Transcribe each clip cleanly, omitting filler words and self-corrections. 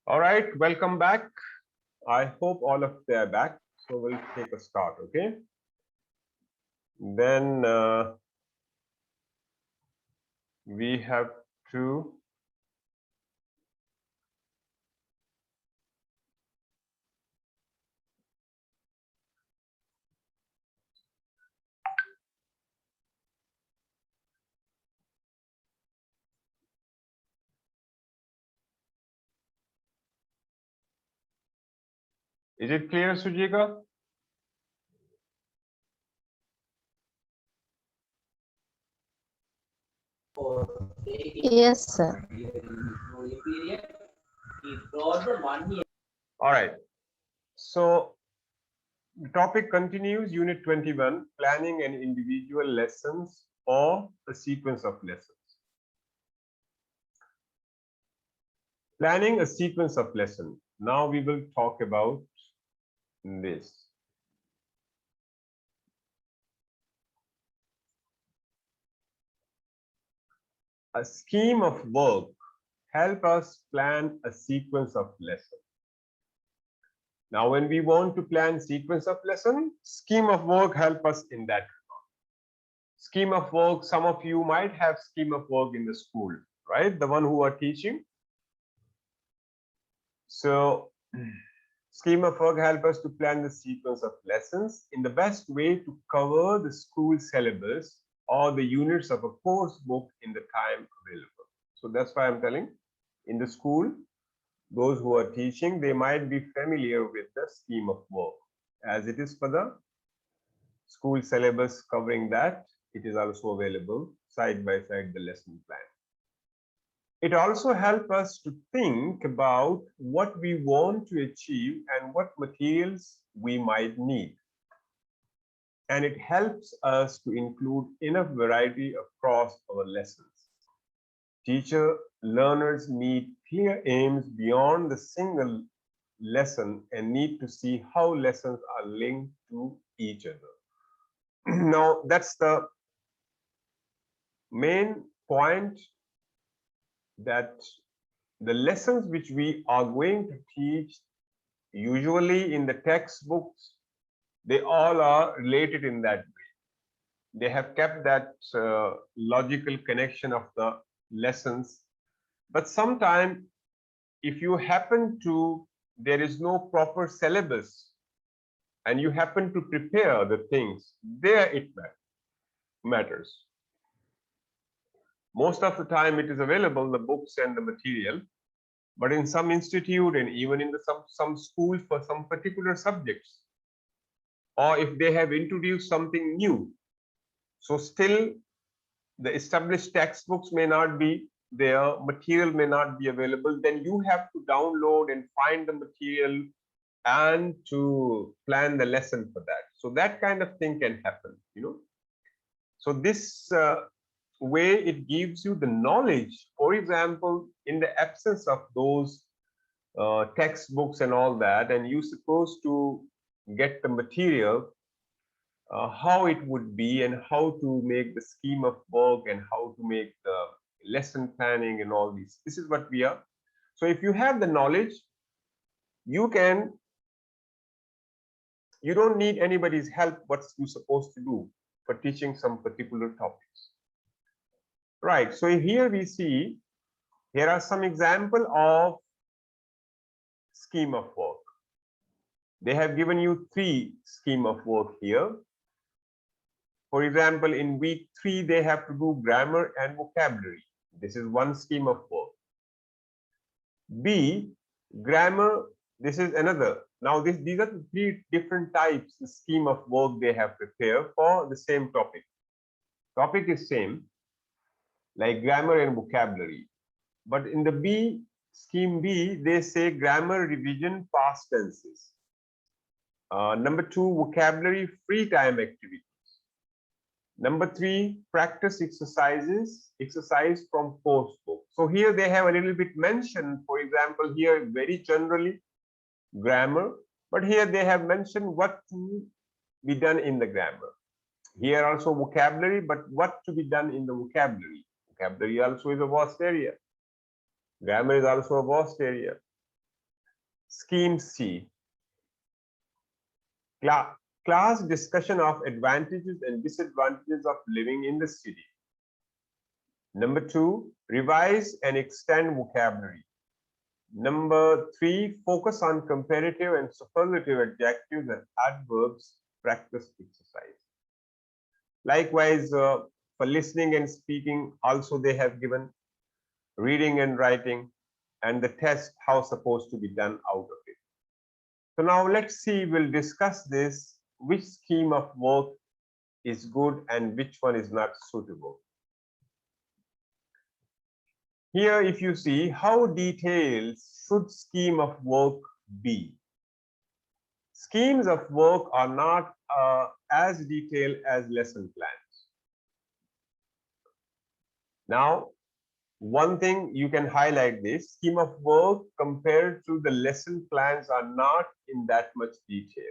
All right, welcome back. I hope all of you are back. So we'll take a start, okay? Then we have to is it clear, Sujika? Yes, sir. All right. So the topic continues, Unit 21, planning an individual lessons or a sequence of lessons. Planning a sequence of lesson. Now we will talk about this. A scheme of work help us plan a sequence of lessons. Now, when we want to plan sequence of lesson, scheme of work help us in that. Scheme of work, some of you might have scheme of work in the school, right? The one who are teaching. So scheme of work help us to plan the sequence of lessons in the best way to cover the school syllabus or the units of a course book in the time available. So that's why I'm telling, in the school, those who are teaching, they might be familiar with the scheme of work. As it is for the school syllabus covering that, it is also available side by side the lesson plan. It also helps us to think about what we want to achieve and what materials we might need. And it helps us to include enough variety across our lessons. Teacher learners need clear aims beyond the single lesson and need to see how lessons are linked to each other. Now, that's the main point, that the lessons which we are going to teach, usually in the textbooks, they all are related in that way. They have kept that logical connection of the lessons. But sometimes, if you happen to, there is no proper syllabus and you happen to prepare the things, there it matters. Most of the time it is available, the books and the material, but in some institute and even in the some schools for some particular subjects, or if they have introduced something new, so still the established textbooks may not be there, material may not be available, then you have to download and find the material and to plan the lesson for that. So that kind of thing can happen, you know. So this way it gives you the knowledge. For example, in the absence of those textbooks and all that, and you're supposed to get the material, how it would be and how to make the scheme of work and how to make the lesson planning and all these. This is what we are. So if you have the knowledge, you don't need anybody's help. What's you supposed to do for teaching some particular topics, right? So here we see, here are some example of scheme of work. They have given you 3 scheme of work here. For example, in week 3 they have to do grammar and vocabulary. This is one scheme of work. B, grammar, this is another. Now these are the 3 different types of scheme of work they have prepared for the same topic. Topic is same, like grammar and vocabulary. But in the B, scheme B, they say grammar revision past tenses. Number 2, vocabulary free time activities. Number 3, practice exercises, exercise from course book. So here they have a little bit mentioned, for example, here very generally grammar, but here they have mentioned what to be done in the grammar. Here also vocabulary, but what to be done in the vocabulary. Vocabulary also is a vast area. Grammar is also a vast area. Scheme C. Class discussion of advantages and disadvantages of living in the city. Number 2, revise and extend vocabulary. Number 3, focus on comparative and superlative adjectives and adverbs practice exercise. Likewise, for listening and speaking, also they have given reading and writing and the test how supposed to be done out of it. So now let's see, we'll discuss this, which scheme of work is good and which one is not suitable. Here, if you see, how detailed should scheme of work be? Schemes of work are not as detailed as lesson plans. Now, one thing you can highlight this, scheme of work compared to the lesson plans are not in that much detail.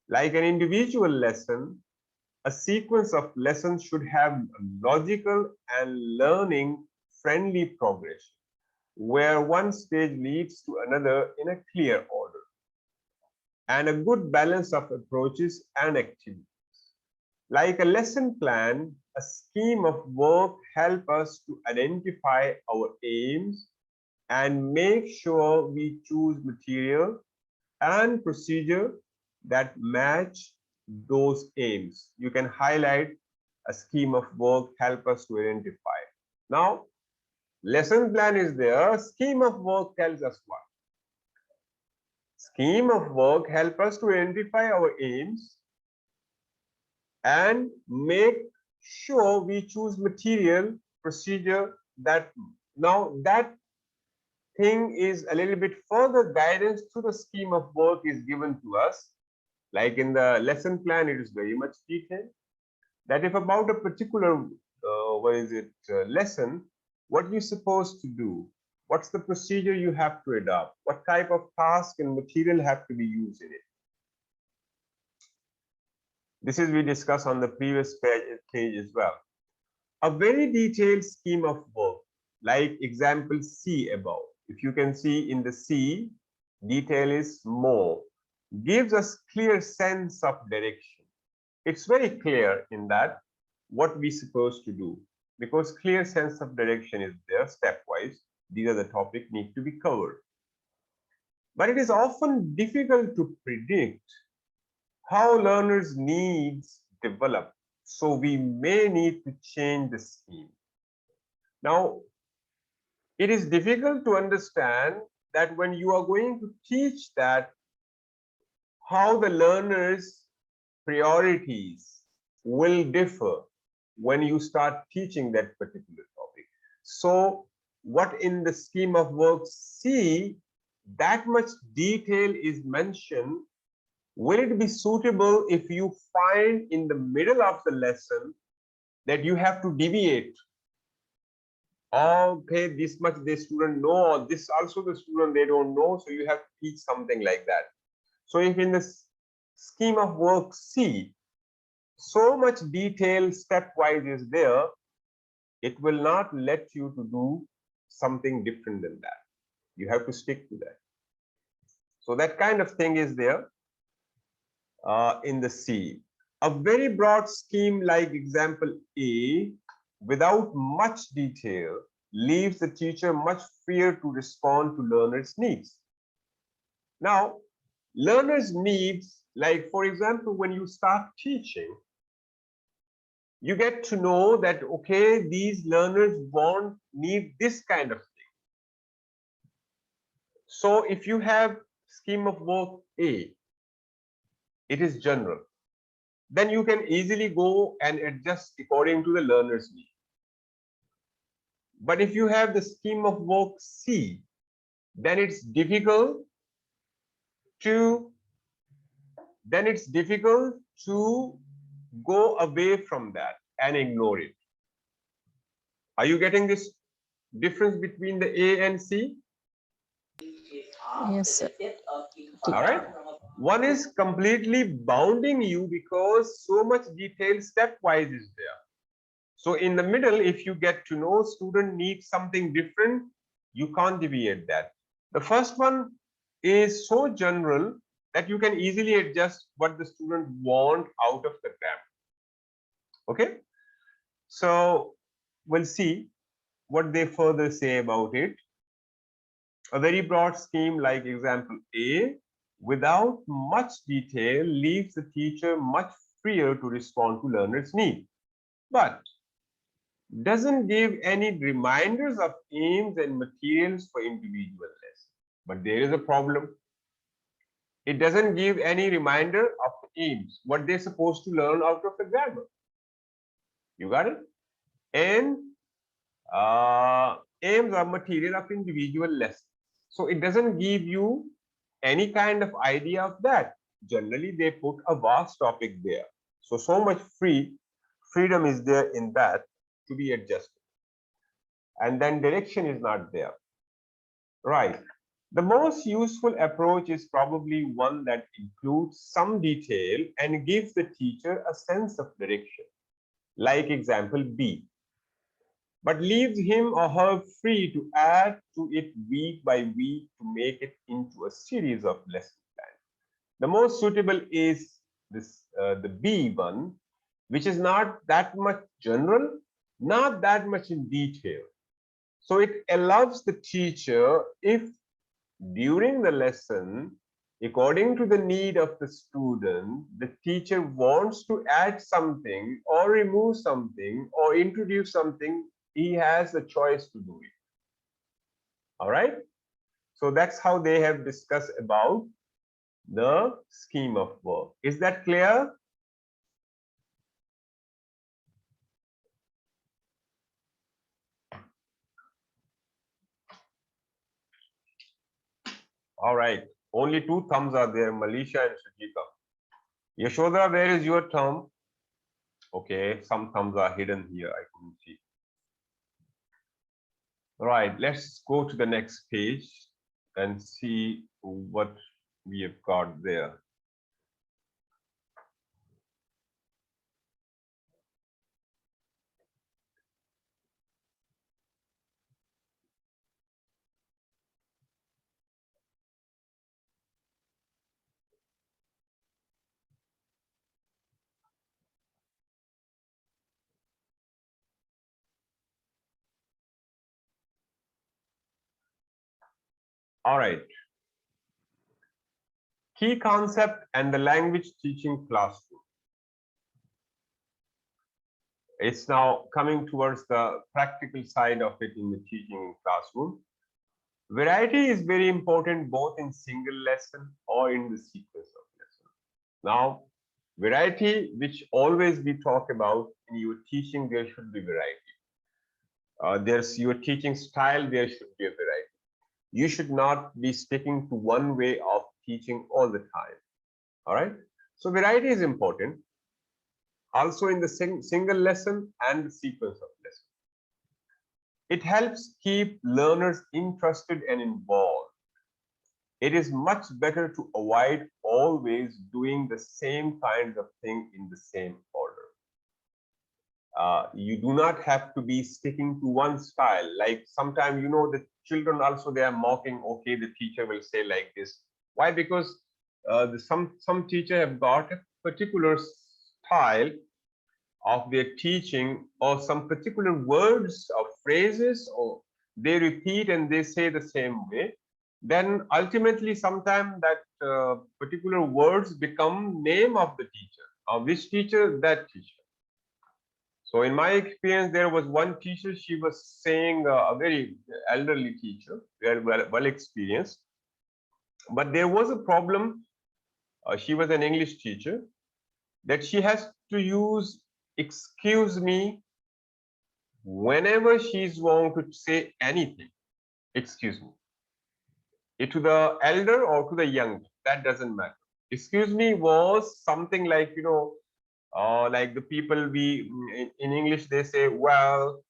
Like an individual lesson, a sequence of lessons should have logical and learning friendly progression, where one stage leads to another in a clear order, and a good balance of approaches and activities. Like a lesson plan, a scheme of work helps us to identify our aims and make sure we choose material and procedure that match those aims. You can highlight a scheme of work, help us to identify. Now, lesson plan is there, scheme of work tells us what? Scheme of work help us to identify our aims and make sure we choose material, procedure that, now that thing is a little bit further guidance to the scheme of work is given to us. Like in the lesson plan, it is very much detailed that if about a particular lesson, what you're supposed to do, what's the procedure you have to adopt, what type of task and material have to be used in it. This is we discussed on the previous page as well. A very detailed scheme of work, like example C above. If you can see in the C, detail is more, gives us clear sense of direction. It's very clear in that what we're supposed to do, because clear sense of direction is there stepwise. These are the topics need to be covered. But it is often difficult to predict how learners' needs develop. So we may need to change the scheme. Now, it is difficult to understand that when you are going to teach that, how the learners' priorities will differ when you start teaching that particular topic. So what in the scheme of work C, that much detail is mentioned. Will it be suitable if you find in the middle of the lesson that you have to deviate? Okay, this much the student know, or this also the student they don't know, so you have to teach something like that. So if in the scheme of work C, so much detail stepwise is there, it will not let you to do something different than that. You have to stick to that. So that kind of thing is there in the C. A very broad scheme like example A, without much detail, leaves the teacher much freer to respond to learners' needs. Now, learners' needs, like for example, when you start teaching, you get to know that, okay, these learners need this kind of thing. So if you have scheme of work A, it is general, then you can easily go and adjust according to the learner's need. But if you have the scheme of work C, then it's difficult to go away from that and ignore it. Are you getting this difference between the A and C? Yes, sir. All right. One is completely bounding you because so much detail stepwise is there. So in the middle, if you get to know student needs something different, you can't deviate that. The first one is so general that you can easily adjust what the student want out of the grammar. Okay, so we'll see what they further say about it. A very broad scheme like example A, without much detail, leaves the teacher much freer to respond to learners' need, but doesn't give any reminders of aims and materials for individual lessons. But there is a problem. It doesn't give any reminder of aims, what they're supposed to learn out of the grammar. You got it? And aims are material of individual lessons. So it doesn't give you any kind of idea of that. Generally, they put a vast topic there. So much freedom is there in that to be adjusted. And then direction is not there. Right. The most useful approach is probably one that includes some detail and gives the teacher a sense of direction, like example B, but leaves him or her free to add to it week by week to make it into a series of lesson plans. The most suitable is this the B one, which is not that much general, not that much in detail. So it allows the teacher, if during the lesson, according to the need of the student, the teacher wants to add something or remove something or introduce something, he has the choice to do it. All right. So that's how they have discussed about the scheme of work. Is that clear? All right. Only two thumbs are there, Malisha and Sujita. Yashoda, where is your thumb? Okay, some thumbs are hidden here. I couldn't see. All right, let's go to the next page and see what we have got there. All right. Key concept and the language teaching classroom. It's now coming towards the practical side of it in the teaching classroom. Variety is very important both in single lesson or in the sequence of lesson. Now, variety, which always we talk about in your teaching, there should be variety. There's your teaching style, there should be a variety. You should not be sticking to one way of teaching all the time. All right. So variety is important. Also in the single lesson and the sequence of lesson. It helps keep learners interested and involved. It is much better to avoid always doing the same kinds of thing in the same order. You do not have to be sticking to one style. Like sometimes, you know, the children also, they are mocking, okay, the teacher will say like this. Why? Because some teacher have got a particular style of their teaching, or some particular words or phrases, or they repeat and they say the same way. Then ultimately, sometimes that particular words become name of the teacher. Which teacher? That teacher. So in my experience, there was one teacher, she was saying, a very elderly teacher, very well experienced, but there was a problem. She was an English teacher, that she has to use excuse me whenever she's going to say anything. Excuse me. To the elder or to the young, that doesn't matter. Excuse me was something like, you know, like the people we in English, they say, well,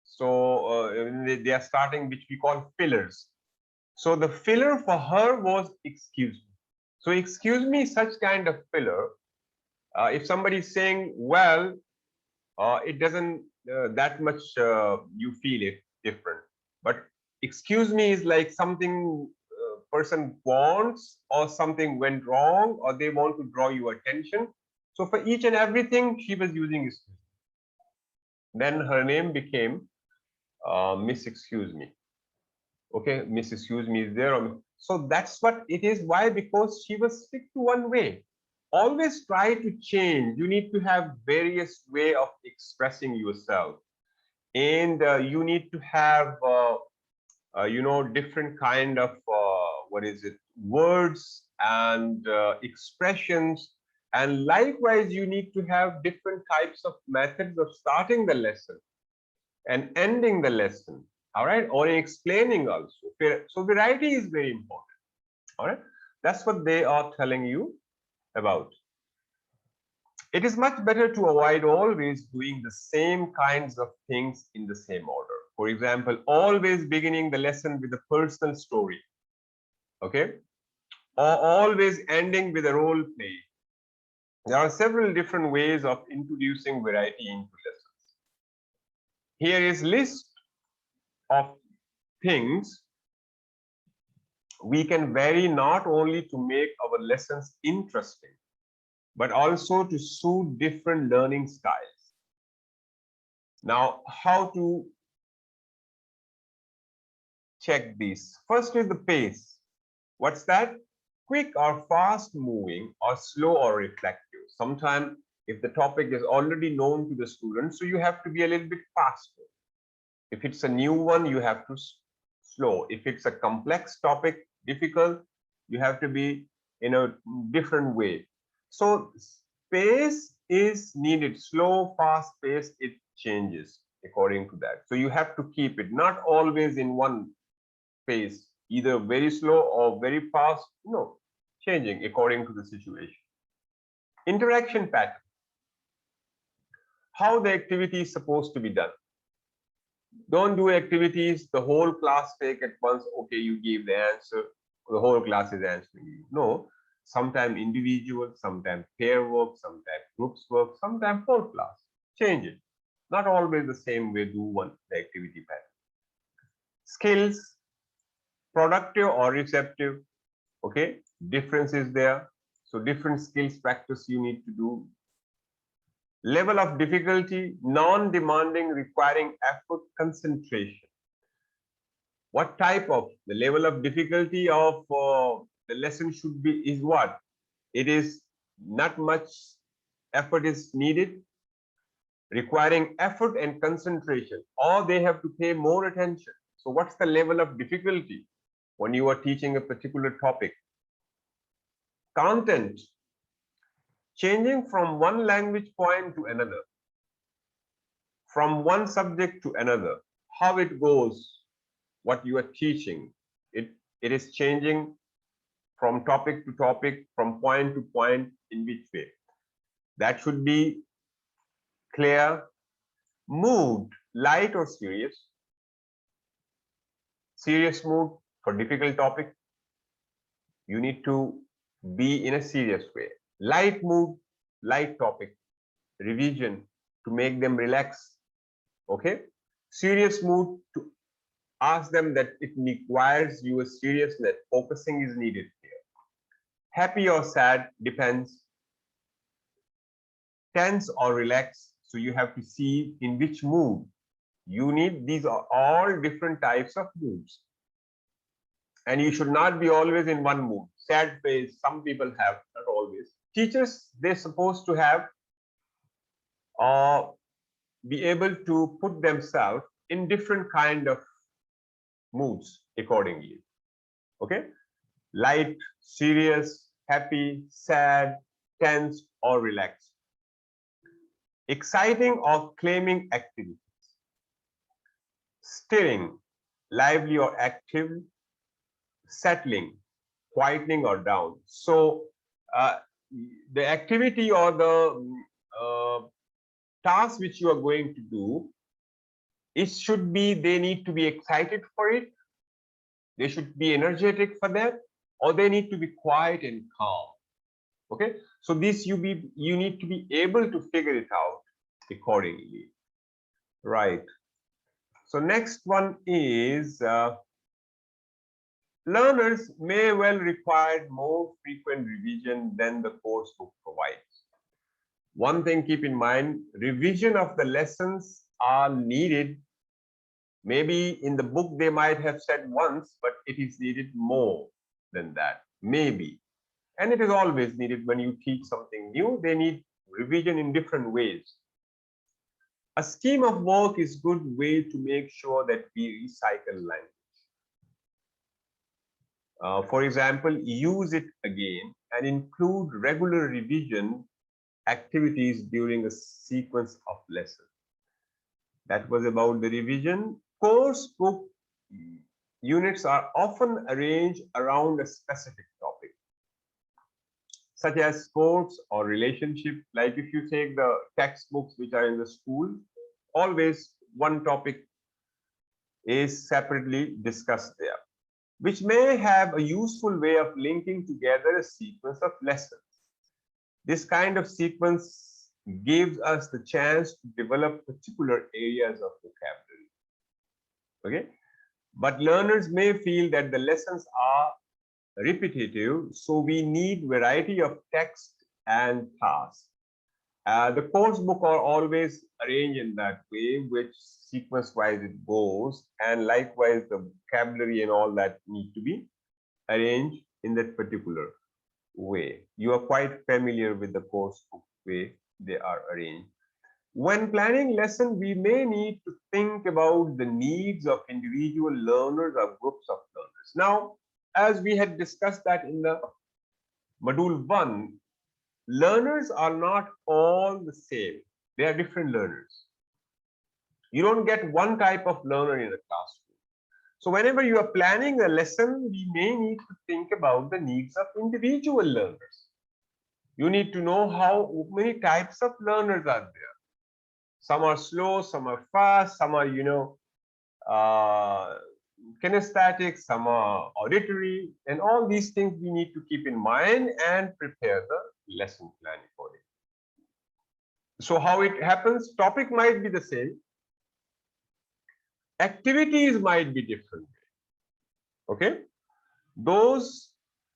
so they are starting, which we call fillers. So the filler for her was excuse me. So excuse me, such kind of filler. If somebody is saying, well, it doesn't that much you feel it different. But excuse me is like something person wants, or something went wrong, or they want to draw your attention. So for each and everything, she was using excuse me. Then her name became Miss Excuse Me. Okay, Miss Excuse Me is there. So that's what it is. Why? Because she was stick to one way. Always try to change. You need to have various way of expressing yourself, and you need to have different kind of words and expressions, and likewise you need to have different types of methods of starting the lesson and ending the lesson, all right, or explaining also. So variety is very important, all right. That's what they are telling you about. It is much better to avoid always doing the same kinds of things in the same order. For example, always beginning the lesson with a personal story, okay, or always ending with a role play. There are several different ways of introducing variety into lessons. Here is list of things we can vary, not only to make our lessons interesting, but also to suit different learning styles. Now, how to check these? First is the pace. What's that? Quick or fast moving, or slow or reflective. Sometimes if the topic is already known to the student, so you have to be a little bit faster. If it's a new one, you have to slow. If it's a complex topic, difficult, you have to be in a different way. So pace is needed. Slow, fast pace, it changes according to that. So you have to keep it not always in one pace, either very slow or very fast. No, changing according to the situation. Interaction pattern. How the activity is supposed to be done. Don't do activities the whole class take at once. Okay, you give the answer, the whole class is answering you. No, sometimes individual, sometimes pair work, sometimes groups work, sometimes whole class. Change it. Not always the same way. Do one the activity pattern. Skills, productive or receptive. Okay, difference is there. So different skills practice you need to do. Level of difficulty, non-demanding, requiring effort, concentration. What type of the level of difficulty of the lesson should be is what? It is not much effort is needed, requiring effort and concentration, or they have to pay more attention. So what's the level of difficulty when you are teaching a particular topic? Content, changing from one language point to another, from one subject to another, how it goes, what you are teaching, it is changing from topic to topic, from point to point, in which way. That should be clear. Mood, light or serious? Serious mood for difficult topic, you need to be in a serious way. Light mood, light topic, revision to make them relax. Okay. Serious mood, to ask them that it requires your seriousness, focusing is needed here. Happy or sad, depends. Tense or relaxed, so you have to see in which mood you need. These are all different types of moods, and you should not be always in one mood. Sad phase, some people have, not always. Teachers, they're supposed to have be able to put themselves in different kind of moods accordingly. Okay, light, serious, happy, sad, tense, or relaxed. Exciting or claiming activities. Stirring, lively or active. Settling, quietening or down. So the activity or the task which you are going to do, it should be, they need to be excited for it, they should be energetic for that, or they need to be quiet and calm. Okay, so this you need to be able to figure it out accordingly, right? So next one is Learners may well require more frequent revision than the course book provides. One thing keep in mind, revision of the lessons are needed. Maybe in the book they might have said once, but it is needed more than that, maybe. And it is always needed when you teach something new, they need revision in different ways. A scheme of work is good way to make sure that we recycle language. For example, use it again and include regular revision activities during a sequence of lessons. That was about the revision. Course book units are often arranged around a specific topic, such as sports or relationship. Like if you take the textbooks which are in the school, always one topic is separately discussed there, which may have a useful way of linking together a sequence of lessons. This kind of sequence gives us the chance to develop particular areas of vocabulary. Okay, but learners may feel that the lessons are repetitive, so we need variety of text and tasks. The course book are always arranged in that way, which sequence wise it goes, and likewise the vocabulary and all that need to be arranged in that particular way. You are quite familiar with the course book way they are arranged. When planning lesson, we may need to think about the needs of individual learners or groups of learners. Now, as we had discussed that in the module 1, learners are not all the same. They are different learners. You don't get one type of learner in a classroom. So whenever you are planning a lesson, we may need to think about the needs of individual learners. You need to know how many types of learners are there. Some are slow, some are fast, some are, kinesthetic, some are auditory, and all these things we need to keep in mind and prepare the lesson plan accordingly. So how it happens, topic might be the same, activities might be different. Okay, those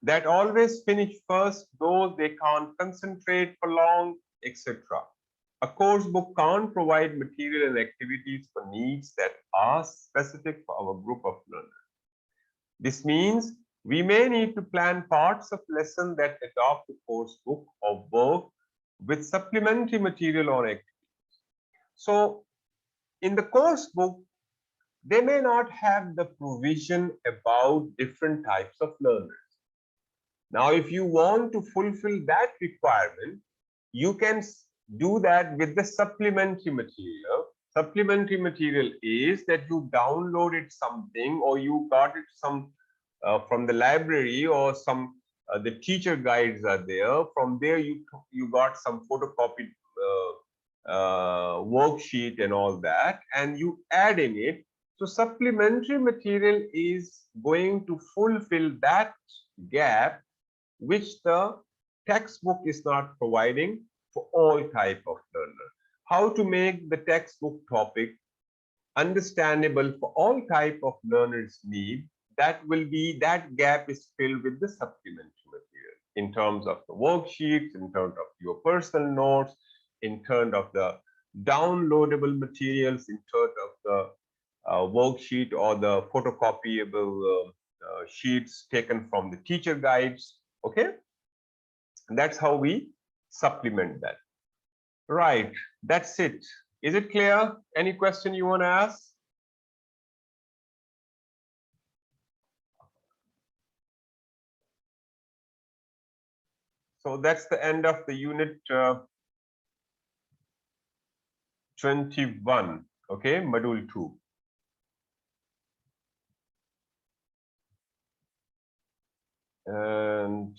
that always finish first, those they can't concentrate for long, etc. A course book can't provide material and activities for needs that are specific for our group of learners. This means we may need to plan parts of lesson that adopt the course book or work with supplementary material or activities. So in the course book, they may not have the provision about different types of learners. Now, if you want to fulfill that requirement, you can do that with the supplementary material. Supplementary material is that you downloaded something or you got it from the library or some the teacher guides are there. From there, you got some photocopied worksheet and all that, and you add in it. So supplementary material is going to fulfill that gap which the textbook is not providing for all type of learner. How to make the textbook topic understandable for all type of learners need, that gap is filled with the supplementary material in terms of the worksheets, in terms of your personal notes, in terms of the downloadable materials, in terms of the worksheet or the photocopiable sheets taken from the teacher guides. Okay, and that's how we supplement that. Right, that's it. Is it clear? Any question you want to ask? So that's the end of the unit 21. Okay, module 2. And